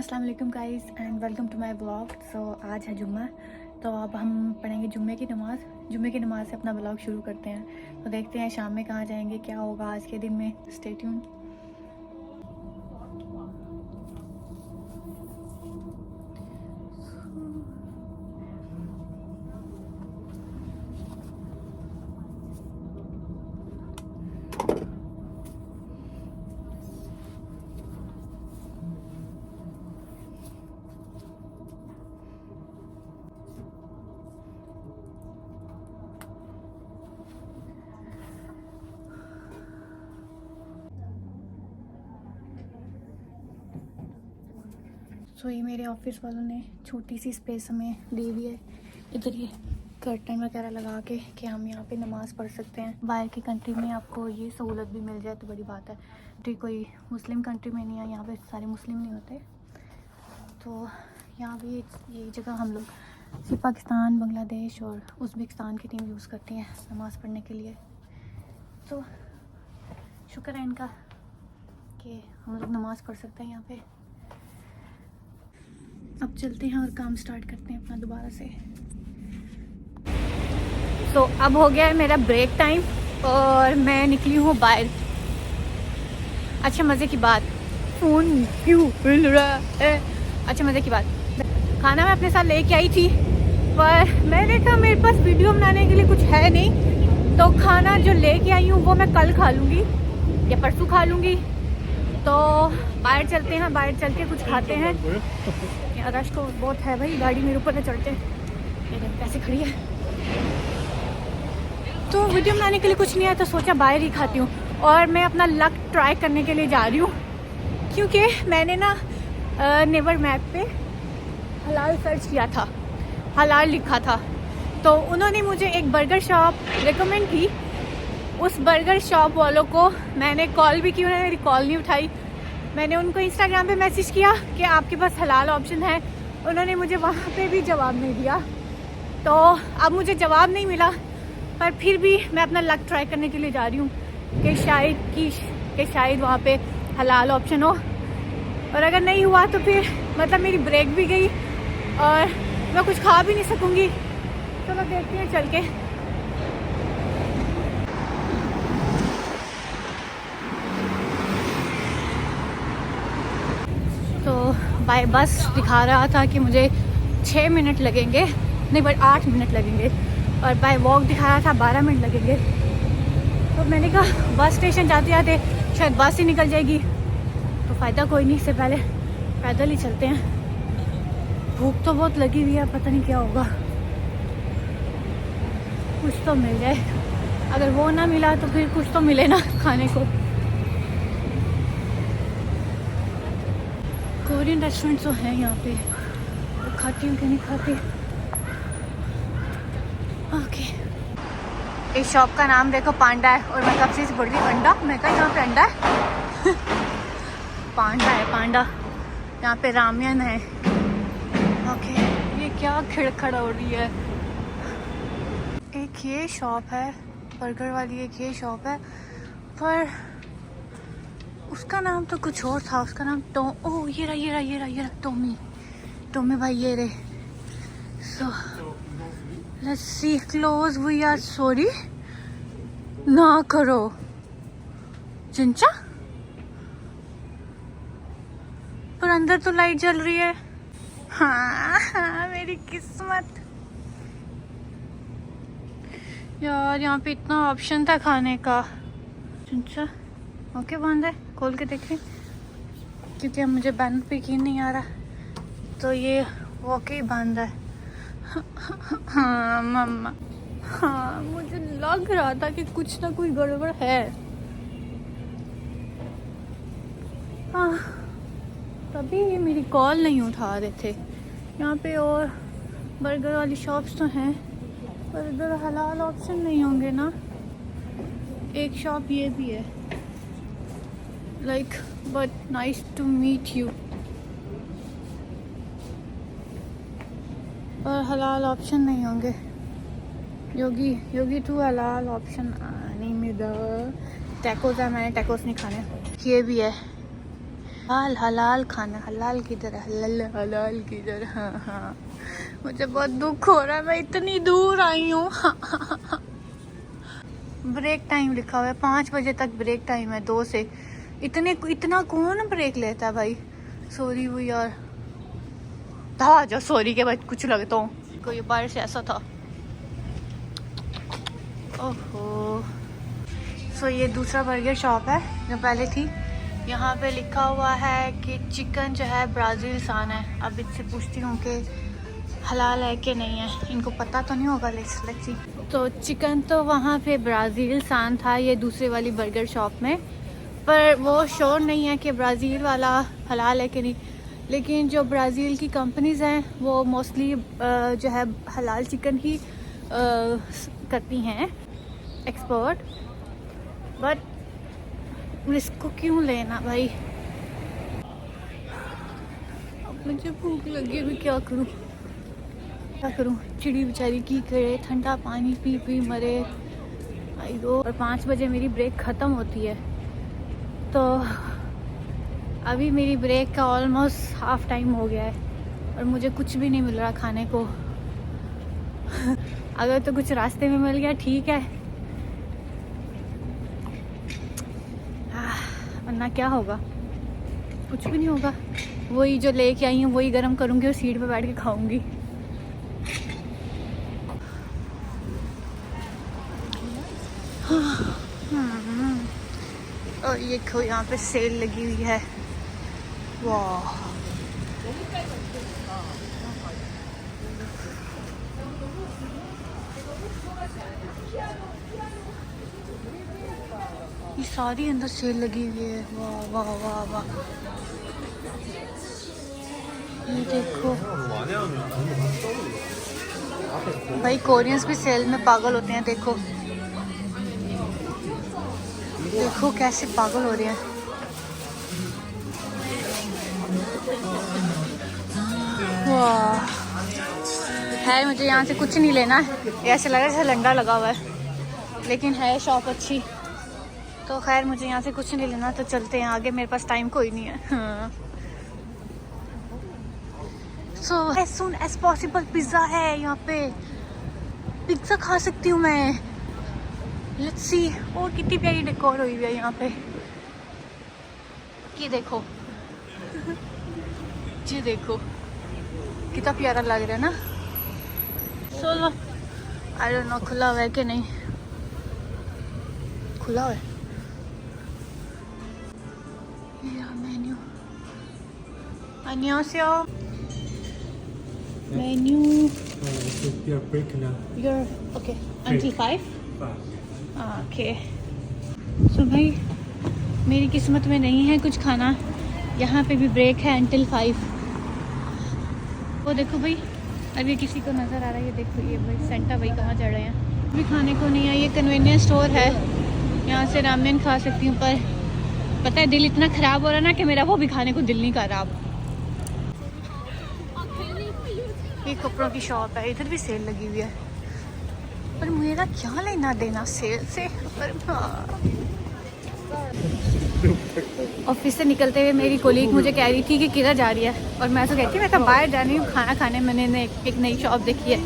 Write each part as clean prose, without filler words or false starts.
अस्सलाम वालेकुम guys and welcome to my blog. So आज है जुम्मा, तो अब हम पढ़ेंगे जुम्मे की नमाज़। जुम्मे की नमाज़ से अपना ब्लॉग शुरू करते हैं। तो देखते हैं शाम में कहाँ जाएंगे, क्या होगा आज के दिन में। Stay tune. सो ये मेरे ऑफिस वालों ने छोटी सी स्पेस हमें दी हुई है, इधर ये कर्टन वगैरह लगा के कि हम यहाँ पे नमाज़ पढ़ सकते हैं। बाहर की कंट्री में आपको ये सहूलत भी मिल जाए तो बड़ी बात है। तो कोई मुस्लिम कंट्री में नहीं है, यहाँ पे सारे मुस्लिम नहीं होते। तो यहाँ भी ये जगह हम लोग सिर्फ पाकिस्तान, बांग्लादेश और उज़्बेकिस्तान की टीम यूज़ करती हैं नमाज़ पढ़ने के लिए। तो शुक्र है इनका कि हम लोग नमाज़ पढ़ सकते हैं यहाँ पे। अब चलते हैं और काम स्टार्ट करते हैं अपना दोबारा से। तो अब हो गया है मेरा ब्रेक टाइम और मैं निकली हूँ बाहर। अच्छा मज़े की बात, फ़ोन क्यों हिल रहा है? अच्छा मज़े की बात, खाना मैं अपने साथ लेके आई थी, पर मैंने कहा मेरे पास वीडियो बनाने के लिए कुछ है नहीं, तो खाना जो लेके आई हूँ वो मैं कल खा लूँगी या परसों खा लूँगी। तो बाहर चलते हैं, बाहर चल के कुछ खाते हैं। रश तो बहुत है भाई, गाड़ी मेरे ऊपर न चढ़ते, कैसे खड़ी है। तो वीडियो बनाने के लिए कुछ नहीं है, तो सोचा बाहर ही खाती हूँ। और मैं अपना लक ट्राई करने के लिए जा रही हूँ, क्योंकि मैंने ना नेवर मैप पे हलाल सर्च किया था, हलाल लिखा था, तो उन्होंने मुझे एक बर्गर शॉप रिकमेंड की। उस बर्गर शॉप वालों को मैंने कॉल भी की, उन्होंने मेरी कॉल नहीं उठाई। मैंने उनको इंस्टाग्राम पे मैसेज किया कि आपके पास हलाल ऑप्शन है, उन्होंने मुझे वहाँ पे भी जवाब नहीं दिया। तो अब मुझे जवाब नहीं मिला, पर फिर भी मैं अपना लक ट्राई करने के लिए जा रही हूँ कि शायद वहाँ पे हलाल ऑप्शन हो। और अगर नहीं हुआ तो फिर मतलब मेरी ब्रेक भी गई और मैं कुछ खा भी नहीं सकूँगी। चलो देखते हैं चल के। तो बाय बस दिखा रहा था कि मुझे 6 मिनट लगेंगे, नहीं बट 8 मिनट लगेंगे, और बाय वॉक दिखा रहा था 12 मिनट लगेंगे। तो मैंने कहा बस स्टेशन जाते जाते शायद बस ही निकल जाएगी, तो फ़ायदा कोई नहीं, इससे पहले पैदल ही चलते हैं। भूख तो बहुत लगी हुई है, पता नहीं क्या होगा, कुछ तो मिल जाए। अगर वो ना मिला तो फिर कुछ तो मिले ना खाने को। कोरियन रेस्टोरेंट तो हैं यहाँ पे, तो खाती हूँ कि नहीं खाती। ओके, इस शॉप का नाम देखो पांडा है, और मैं कब से बोल रही अंडा, मैं कहा यहाँ पे अंडा है पांडा है, पांडा। यहाँ पे रामियन है। ओके, ये क्या खिड़खड़ा हो रही है। एक ये शॉप है बर्गर वाली, एक ये शॉप है, पर उसका नाम तो कुछ और था। उसका नाम ओह ये रहा टोमी भाई, ये रे। So let's see, close, we are sorry. ना करो चिंचा, पर अंदर तो लाइट जल रही है। हाँ मेरी किस्मत यार, यहाँ पे इतना ऑप्शन था खाने का। चिंचा ओके बंद है, खोल के देखें, क्योंकि अब मुझे बैनर पे यकीन नहीं आ रहा, तो ये वाकई बंद है। हाँ मम्मा, हाँ मुझे लग रहा था कि कुछ ना कोई गड़बड़ है। हाँ तभी ये मेरी कॉल नहीं उठा रहे थे। यहाँ पे और बर्गर वाली शॉप्स तो हैं, पर इधर हलाल ऑप्शन नहीं होंगे ना। एक शॉप ये भी है, like but nice to meet you, और हलाल ऑप्शन नहीं होंगे। योगी टू हलाल ऑप्शन नहीं मिला। टैकोस है, मैंने टैकोस नहीं खाने। ये भी है हलाल हलाल खाना, हलाल किधर है, हलाल हलाल किधर। हाँ हाँ, मुझे बहुत दुख हो रहा है, मैं इतनी दूर आई हूँ। ब्रेक टाइम लिखा हुआ है, 5 बजे तक ब्रेक टाइम है, 2 से। इतना कौन ब्रेक लेता है भाई। सॉरी वो यार, था जो सॉरी के बाद कुछ लगता हूँ। कोई बारिश ऐसा था। ओहो। सो ये दूसरा बर्गर शॉप है जो पहले थी। यहाँ पे लिखा हुआ है कि चिकन जो है ब्राज़ील सान है। अब इससे पूछती हूँ कि हलाल है कि नहीं है, इनको पता तो नहीं होगा। Let's see. तो चिकन तो वहाँ पे ब्राज़ील सान था ये दूसरे वाली बर्गर शॉप में, पर वो श्योर नहीं है कि ब्राज़ील वाला हलाल है कि नहीं। लेकिन जो ब्राज़ील की कंपनीज़ हैं वो मोस्टली जो है हलाल चिकन ही करती हैं एक्सपोर्ट। बट रिस्क को क्यों लेना भाई। अब मुझे भूख लगी, अभी क्या करूं क्या करूं। चिड़ी बेचारी की करे, ठंडा पानी पी पी मरे। आई गो। और 5 बजे मेरी ब्रेक ख़त्म होती है, तो अभी मेरी ब्रेक का ऑलमोस्ट हाफ टाइम हो गया है और मुझे कुछ भी नहीं मिल रहा खाने को। अगर तो कुछ रास्ते में मिल गया ठीक है, वरना क्या होगा, कुछ भी नहीं होगा। वही जो लेके आई हूँ वही गरम करूँगी और सीट पे बैठ के खाऊंगी। और ये देखो यहाँ पे सेल लगी हुई है। वाह, ये सारी अंदर सेल लगी हुई है। वाह वाह वाह वाह, ये देखो भाई, कोरियंस भी सेल में पागल होते हैं। देखो देखो कैसे पागल हो रहे हैं। वाह, है मुझे यहाँ से कुछ नहीं लेना है, ऐसे लग रहा है जैसे लंडा लगा हुआ है, लेकिन है शॉप अच्छी। तो खैर मुझे यहाँ से कुछ नहीं लेना, तो चलते हैं आगे, मेरे पास टाइम कोई नहीं है। So as soon as possible pizza है यहाँ पे, पिज़्ज़ा खा सकती हूँ मैं। Let's see. और कितनी प्यारी डेकोर हुई हुई है यहाँ पे, ये देखो। जी देखो कितना प्यारा लग रहा है ना। चलो आई डोंट नो खुला हुआ है कि नहीं, खुला हुआ है। Menu, 안녕하세요। Menu, your break now. you're okay until 5। Okay. So भाई मेरी किस्मत में नहीं है कुछ खाना, यहाँ पे भी ब्रेक है until 5। वो देखो भाई, अभी किसी को नज़र आ रहा है, ये देखो ये भाई सेंटा भाई कहाँ चढ़ रहे हैं। अभी खाने को नहीं है, ये कन्वीनियंस स्टोर है, यहाँ से रामेन खा सकती हूँ। पर पता है दिल इतना ख़राब हो रहा है ना कि मेरा वो भी खाने को दिल नहीं कर रहा अब। ये कपड़ों की शॉप है, इधर भी सेल लगी हुई है, पर मेरा क्या लेना देना सेल से। ऑफिस से निकलते हुए मेरी कोलीग मुझे कह रही थी कि किधर जा रही है, और मैं तो कहती मैं तो बाहर जा रही हूँ खाना खाने। मैंने एक नई शॉप देखी है,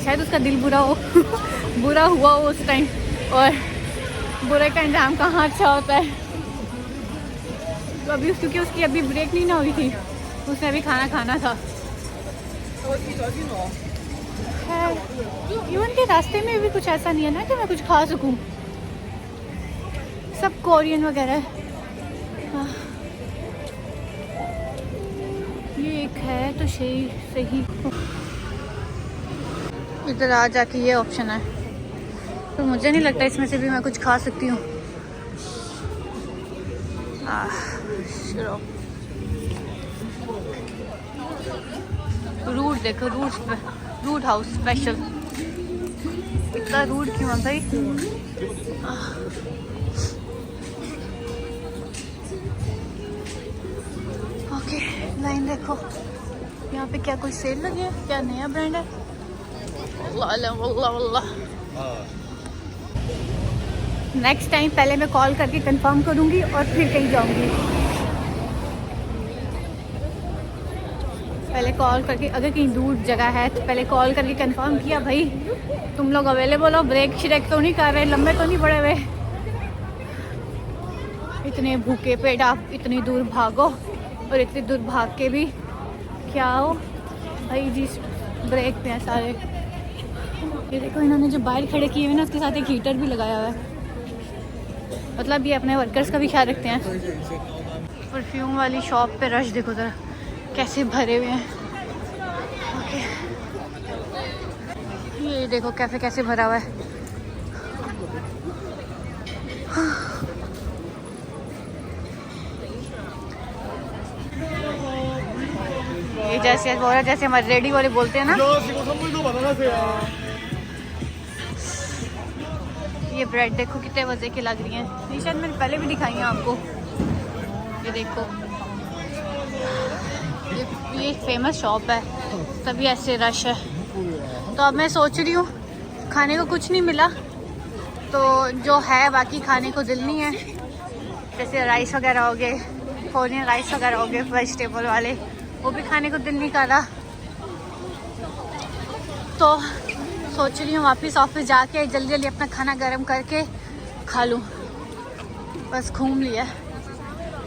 शायद उसका दिल बुरा हो बुरा हुआ हो उस टाइम, और बुरे का अंजाम कहाँ अच्छा होता है। तो अभी क्योंकि उसकी अभी ब्रेक नहीं ना हुई थी, उसने अभी खाना खाना था। इवन के रास्ते में भी कुछ ऐसा नहीं है ना कि मैं कुछ खा सकूं, सब कोरियन वगैरह है। ये एक है तो सही। इधर आ जाके ये ऑप्शन है, तो मुझे नहीं लगता इसमें से भी मैं कुछ खा सकती हूँ। रूट देखो, रूट हाउस स्पेशल। इतना रूट क्यों है भाई। ओके, लाइन देखो, यहाँ पे क्या कोई सेल लगी है, क्या नया ब्रांड है। वल्लाह वल्लाह वल्लाह, नेक्स्ट टाइम पहले मैं कॉल करके कंफर्म करूँगी और फिर कहीं जाऊँगी। पहले कॉल करके, अगर कहीं दूर जगह है तो पहले कॉल करके कंफर्म किया, भाई तुम लोग अवेलेबल हो, ब्रेक श्रेक तो नहीं कर रहे, लंबे तो नहीं पड़े हुए। इतने भूखे पेट आप इतनी दूर भागो और इतनी दूर भाग के भी क्या हो भाई जी, ब्रेक पे हैं सारे। ये देखो इन्होंने जो बाहर खड़े किए हुए ना उसके साथ एक हीटर भी लगाया हुआ है, मतलब ये अपने वर्कर्स का भी ख्याल रखते हैं। परफ्यूम वाली शॉप पे रश देखो ज़रा कैसे भरे हुए हैं। ओके, ये देखो कैफे कैसे भरा हुआ है। ये जैसे बोल रहा, जैसे हमारे रेडी वाले बोलते हैं ना, ये ब्रेड देखो कितने मज़े की लग रही हैं। ये शायद मैंने पहले भी दिखाई है आपको। ये देखो ये फेमस शॉप है, तभी ऐसे रश है। तो अब मैं सोच रही हूँ, खाने को कुछ नहीं मिला तो जो है बाकी खाने को दिल नहीं है, जैसे राइस वगैरह हो गए, कोरियन राइस वगैरह हो गए वेजिटेबल वाले, वो भी खाने को दिल नहीं कर रहा। तो सोच रही हूँ वापस ऑफिस जाके जल्दी जल्दी अपना खाना गर्म करके खा लूँ। बस घूम लिया,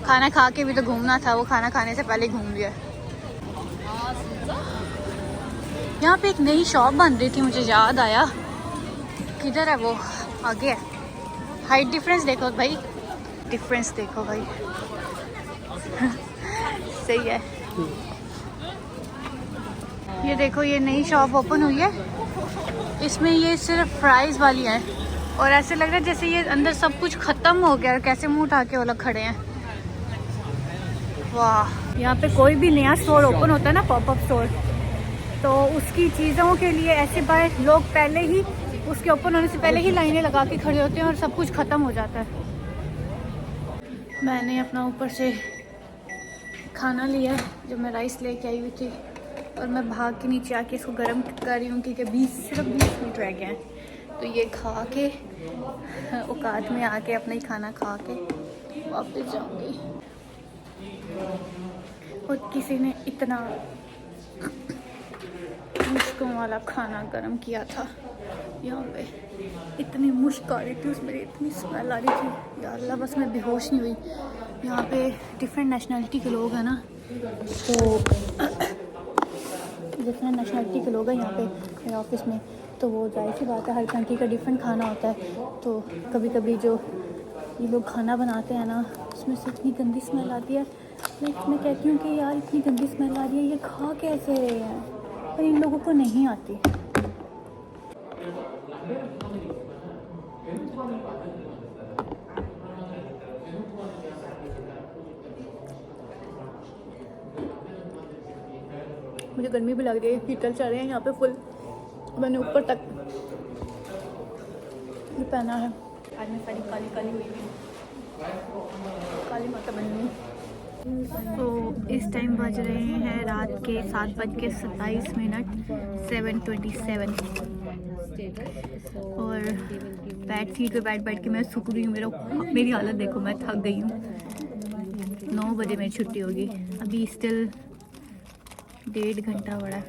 खाना खा के भी तो घूमना था, वो खाना खाने से पहले घूम लिया। यहाँ पे एक नई शॉप बन रही थी, मुझे याद आया, किधर है वो, आगे है। हाइट डिफरेंस देखो भाई, डिफरेंस देखो भाई सही है। ये देखो ये नई शॉप ओपन हुई है, इसमें ये सिर्फ फ्राइज़ वाली है और ऐसे लग रहा है जैसे ये अंदर सब कुछ ख़त्म हो गया और कैसे मुंह उठा के वो लोग खड़े हैं। वाह, यहाँ पे कोई भी नया स्टोर ओपन होता है ना, पॉपअप स्टोर, तो उसकी चीज़ों के लिए ऐसे बाहर लोग पहले ही उसके ओपन होने से पहले ही लाइनें लगा के खड़े होते हैं और सब कुछ ख़त्म हो जाता है। मैंने अपना ऊपर से खाना लिया है जो मैं राइस लेके आई हुई थी और मैं भाग के नीचे आके इसको गर्म कर रही हूँ क्योंकि सिर्फ 20 मिनट रह गए हैं। तो ये खा के औकात में आके अपना ही खाना खा के वापस जाऊँगी। और किसी ने इतना मुश्कों वाला खाना गर्म किया था, यहाँ पे इतनी मुश्क आ रही थी, उसमें इतनी स्मेल आ रही थी, या अल्लाह बस मैं बेहोश नहीं हुई। यहाँ पे डिफरेंट नेशनलिटी के लोग हैं ना, तो डिफरेंट नेशनलिटी के लोग हैं यहाँ पे मेरे ऑफिस में, तो वो जाहिर सी बात है हर कंट्री का डिफरेंट खाना होता है। तो कभी कभी जो ये लोग खाना बनाते हैं ना, उसमें से इतनी गंदी स्मेल आती है। मैं कहती हूँ कि यार इतनी गंदी स्मेल आ रही है, ये खा कैसे रहे हैं, पर इन लोगों को नहीं आती। मुझे गर्मी भी लग रही है, हीटर चल रहे हैं यहाँ पे फुल, मैंने ऊपर तक ये पहना है। आज मैं सारी काली काली हुई है, काली माता बनी हूँ। तो इस टाइम बज रहे हैं रात के 7:27 7:27 और बैठ सीट पे बैठ के मैं सूख रही हूँ। मेरी हालत देखो, मैं थक गई हूँ। 9 बजे मेरी छुट्टी होगी, अभी स्टिल 1.5 घंटा बड़ा है,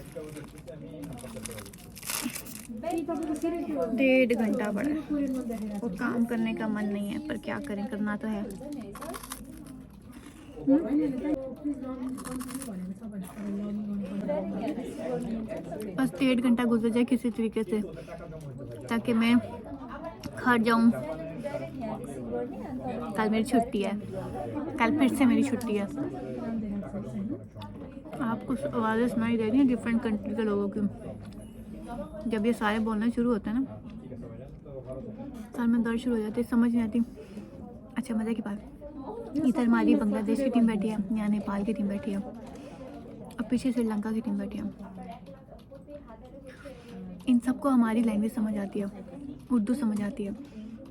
1.5 घंटा बड़ा है। वो काम करने का मन नहीं है, पर क्या करें, करना तो है। बस 1.5 घंटा गुजर जाए किसी तरीके से, ताकि मैं घर जाऊं। कल मेरी छुट्टी है, कल फिर से मेरी छुट्टी है। आपको आवाज़ें सुनाई दे रही हैं डिफरेंट कंट्री के लोगों की। जब ये सारे बोलना शुरू होते हैं ना, सर में दर्द शुरू हो जाती है, समझ नहीं आती। अच्छा मज़े की बात, इधर हमारी बांग्लादेश की टीम बैठी है, यहाँ नेपाल की टीम बैठी है और पीछे श्रीलंका की टीम बैठी है। इन सबको हमारी लैंग्वेज समझ आती है, उर्दू समझ आती है,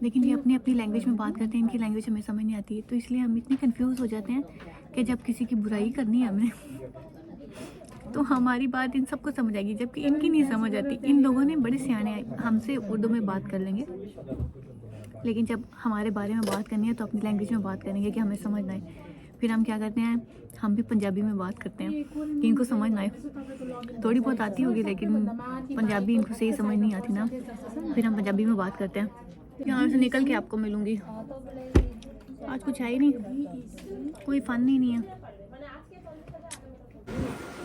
लेकिन ये अपनी अपनी लैंग्वेज में बात करते हैं, इनकी लैंग्वेज हमें समझ नहीं आती है। तो इसलिए हम इतने कंफ्यूज हो जाते हैं कि जब किसी की बुराई करनी है हमें तो हमारी बात इन सबको समझ आएगी, जबकि इनकी नहीं समझ आती। इन लोगों ने बड़े सियाने हमसे उर्दू में बात कर लेंगे, लेकिन जब हमारे बारे में बात करनी है तो अपनी लैंग्वेज में बात करेंगे कि हमें समझ ना आए। फिर हम क्या करते हैं, हम भी पंजाबी में बात करते हैं कि इनको समझ ना आए। थोड़ी बहुत आती होगी लेकिन पंजाबी इनको सही समझ नहीं आती ना, फिर हम पंजाबी में बात करते हैं। यहाँ से निकल के आपको मिलूँगी। आज कुछ है ही नहीं, कोई फन ही नहीं है।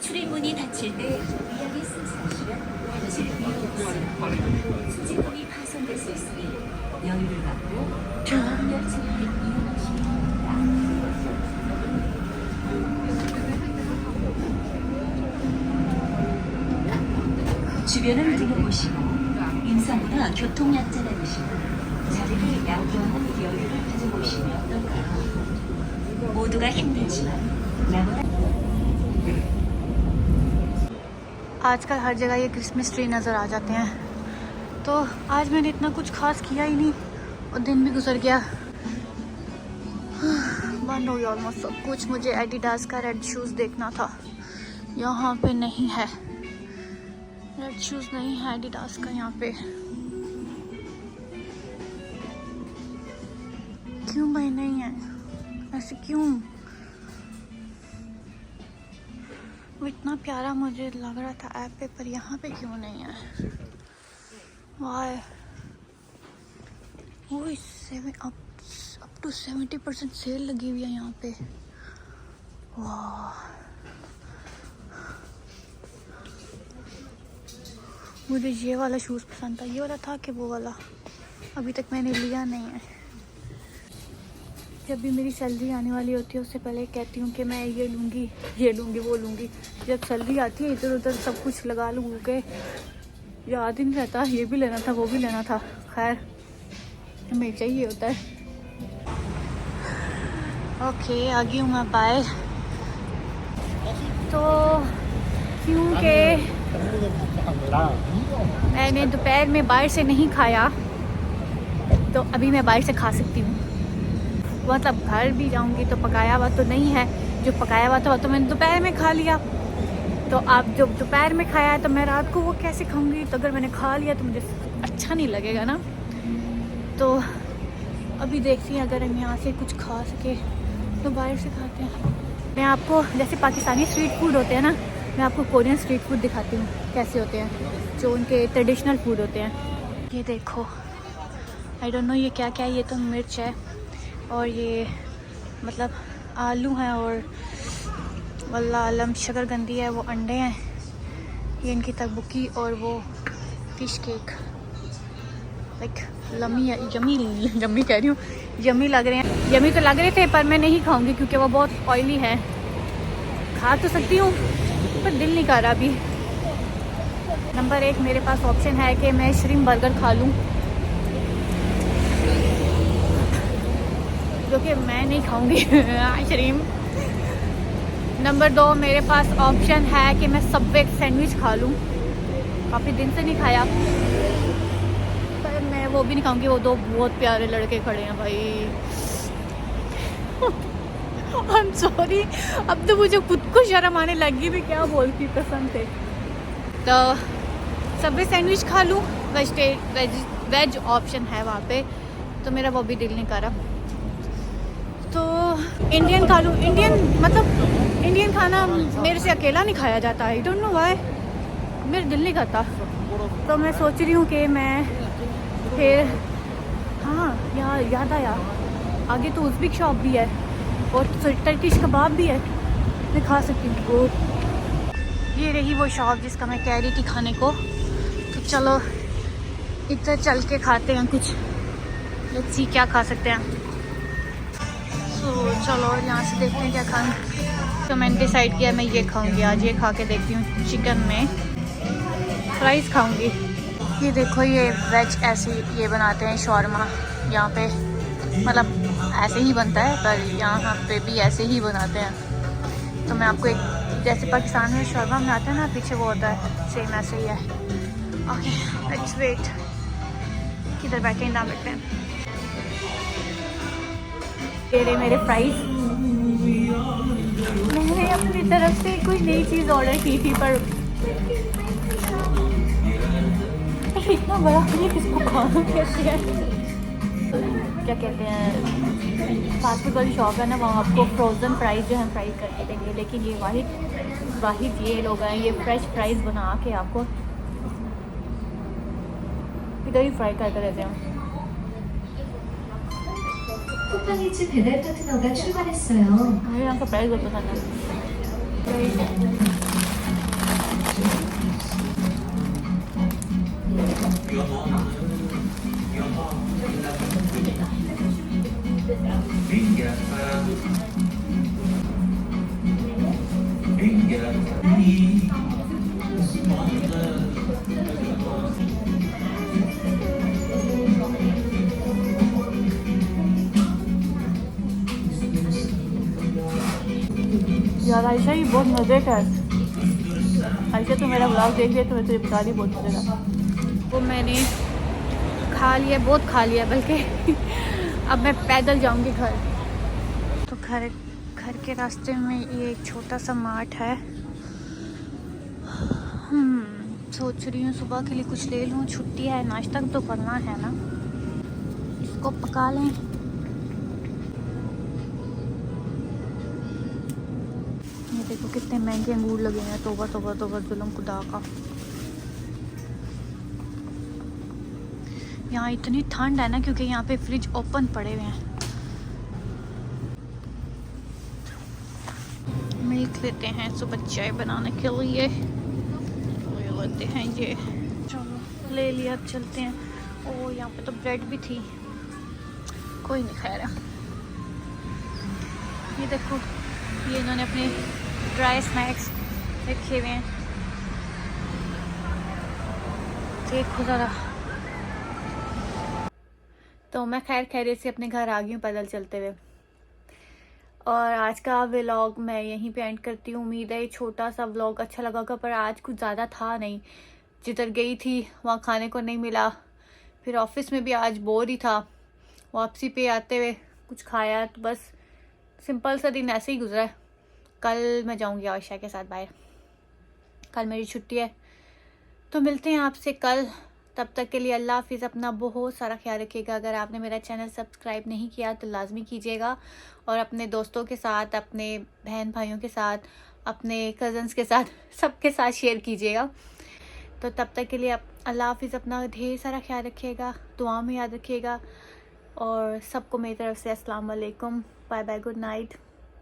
출입문이 닫힐 때 위약이 승차하시면 닫힐 위험이 수직문이 파손될 수 있으니 여유를 갖고 다음 열차를 이용하시기 바랍니다. 주변을 둘러보시고 인사문화 교통약자 나누시고 자리를 양보하는 여유를 가져보시면 어떨까요? 모두가 힘들지만 나보다 आजकल हर जगह ये क्रिसमस ट्री नज़र आ जाते हैं। तो आज मैंने इतना कुछ खास किया ही नहीं और दिन भी गुजर गया। बंद हो गया ऑलमोस्ट सब कुछ। मुझे एडिडास का रेड शूज़ देखना था, यहाँ पे नहीं है। रेड शूज़ नहीं है एडिडास का यहाँ पे। क्यों भाई नहीं है, ऐसे क्यों? वो इतना प्यारा मुझे लग रहा था ऐप पे, पर यहाँ पे क्यों नहीं है? वाह, वो अप टू 70% सेल लगी हुई है यहाँ पे। वाह, मुझे ये वाला शूज़ पसंद था। ये वाला था कि वो वाला? अभी तक मैंने लिया नहीं है। जब भी मेरी सैलरी आने वाली होती है उससे पहले कहती हूँ कि मैं ये लूँगी वो लूँगी। जब सैलरी आती है इधर उधर सब कुछ लगा लूँ के याद ही नहीं रहता, ये भी लेना था वो भी लेना था। खैर हमें चाहिए होता है। ओके, आ गई हूँ मैं बाहर। तो क्योंकि मैंने दोपहर में बाहर से नहीं खाया तो अभी मैं बाहर से खा सकती हूँ। मतलब घर भी जाऊंगी तो पकाया हुआ तो नहीं है, जो पकाया हुआ था तो मैंने दोपहर में खा लिया। तो आप जो दोपहर में खाया है तो मैं रात को वो कैसे खाऊंगी? तो अगर मैंने खा लिया तो मुझे अच्छा नहीं लगेगा ना। तो अभी देखती हैं अगर हम यहाँ से कुछ खा सके तो बाहर से खाते हैं। मैं आपको जैसे पाकिस्तानी स्ट्रीट फूड होते हैं ना, मैं आपको कोरियन स्ट्रीट फूड दिखाती हूँ कैसे होते हैं, जो उनके ट्रेडिशनल फूड होते हैं। ये देखो, आई डोंट नो ये क्या क्या है। ये तो मिर्च है और ये मतलब आलू हैं और वल्ला आलम शकरकंदी है, वो अंडे हैं, ये इनकी तकबुकी और वो फिश केक। लाइक यमी कह रही हूँ, यमी लग रहे हैं। यमी तो लग रहे थे पर मैं नहीं खाऊंगी क्योंकि वो बहुत ऑयली है। खा तो सकती हूँ पर दिल नहीं कर रहा अभी। नंबर 1 मेरे पास ऑप्शन है कि मैं श्रिम्प बर्गर खा लूँ, जो कि मैं नहीं खाऊंगी श्रिम्प। नंबर 2 मेरे पास ऑप्शन है कि मैं सबवे सैंडविच खा लूँ, काफ़ी दिन से नहीं खाया, पर मैं वो भी नहीं खाऊंगी। वो दो बहुत प्यारे लड़के खड़े हैं भाई। आई एम सॉरी, अब तो मुझे खुद को शर्म आने लगी भी, क्या बोलती कसम से। तो सबवे सैंडविच खा लूँ, वेज ऑप्शन है वहाँ पे, तो मेरा वो भी दिल नहीं कर रहा। तो इंडियन खा लूँ। इंडियन खाना मेरे से अकेला नहीं खाया जाता। आई डोंट नो व्हाई, मेरा दिल नहीं करता। तो मैं सोच रही हूँ कि मैं फिर याद आया आगे तो उज़्बेक शॉप भी है और टर्किश कबाब भी है, मैं खा सकती हूँ। ये रही वो शॉप जिसका मैं कह रही थी खाने को। तो चलो इधर चल के खाते हैं कुछ, लेट्स सी क्या खा सकते हैं। तो चलो यहाँ से देखते हैं क्या खाएं। तो मैंने डिसाइड किया मैं ये खाऊंगी आज, ये खा के देखती हूँ। चिकन में फ्राइज़ खाऊंगी। ये देखो, ये वेज ऐसे ये बनाते हैं शॉर्मा यहाँ पे, मतलब ऐसे ही बनता है पर यहाँ पे भी ऐसे ही बनाते हैं। तो मैं आपको एक, जैसे पाकिस्तान में शॉर्मा बनाते हैं ना, पीछे वो होता है, सेम ऐसे ही है। ओके लेट्स वेट, किधर बैठे ना बैठे हैं। ये मेरे फ्राइज, मैंने अपनी तरफ से कोई नई चीज़ ऑर्डर की थी पर इतना बड़ा नहीं, किसको खाना कैसे है। क्या कहते हैं फास्ट फूड वाली शॉप है ना, वहाँ आपको फ्रोज़न फ्राइज़ जो है फ्राई करके देंगे, लेकिन ये वाहिद ये लोग हैं, ये फ्रेश फ्राइज़ बना के आपको इधर ही फ्राई करके देते हैं। 쿠팡이츠 배달 파트너가 출발했어요. मुझे यहाँ का प्राइस बहुत पसंद है। यार आयशा ये बहुत मज़े का है। आयशा तो मेरा ब्लॉग देख लिया, तो मैं तुझे बता रही बहुत मज़े का। वो मैंने खा लिया, बहुत खा लिया बल्कि अब मैं पैदल जाऊंगी घर। तो घर के रास्ते में ये एक छोटा सा मार्ट है। सोच रही हूँ सुबह के लिए कुछ ले लूँ, छुट्टी है, नाश्ता तो करना है ना, इसको पका लें। ये देखो कितने महंगे अंगूर लगे हैं, तोबा तोबा तोबा जुल्म खुदा का। यहाँ इतनी ठंड है ना, क्योंकि यहाँ पे फ्रिज ओपन पड़े हुए हैं। मिल्क लेते हैं सुबह चाय बनाने के लिए, ये लेते हैं ये, चलो ले लिया, अब चलते हैं। ओ यहाँ पे तो ब्रेड भी थी, कोई नहीं खा रहा। ये देखो ये इन्होंने अपने ड्राई स्नैक्स रखे हुए हैं, देखो ज़रा। तो मैं खैर खैरियत से अपने घर आ गई हूँ पैदल चलते हुए, और आज का व्लॉग मैं यहीं पे एंड करती हूँ। उम्मीद है ये छोटा सा व्लॉग अच्छा लगा होगा, पर आज कुछ ज़्यादा था नहीं। जिधर गई थी वहाँ खाने को नहीं मिला, फिर ऑफिस में भी आज बोर ही था, वापसी पे आते हुए कुछ खाया, तो बस सिंपल सा दिन ऐसे ही गुजरा है। कल मैं जाऊँगी आयशा के साथ बाहर, कल मेरी छुट्टी है, तो मिलते हैं आपसे कल। तब तक के लिए अल्लाह हाफिज़, अपना बहुत सारा ख्याल रखिएगा। अगर आपने मेरा चैनल सब्सक्राइब नहीं किया तो लाजमी कीजिएगा, और अपने दोस्तों के साथ, अपने बहन भाइयों के साथ, अपने कज़न्स के साथ, सबके साथ शेयर कीजिएगा। तो तब तक के लिए अल्लाह हाफिज़, अपना ढेर सारा ख्याल रखिएगा, दुआ में याद रखिएगा, और सबको मेरी तरफ से अस्सलाम वालेकुम, बाय बाय, गुड नाइट।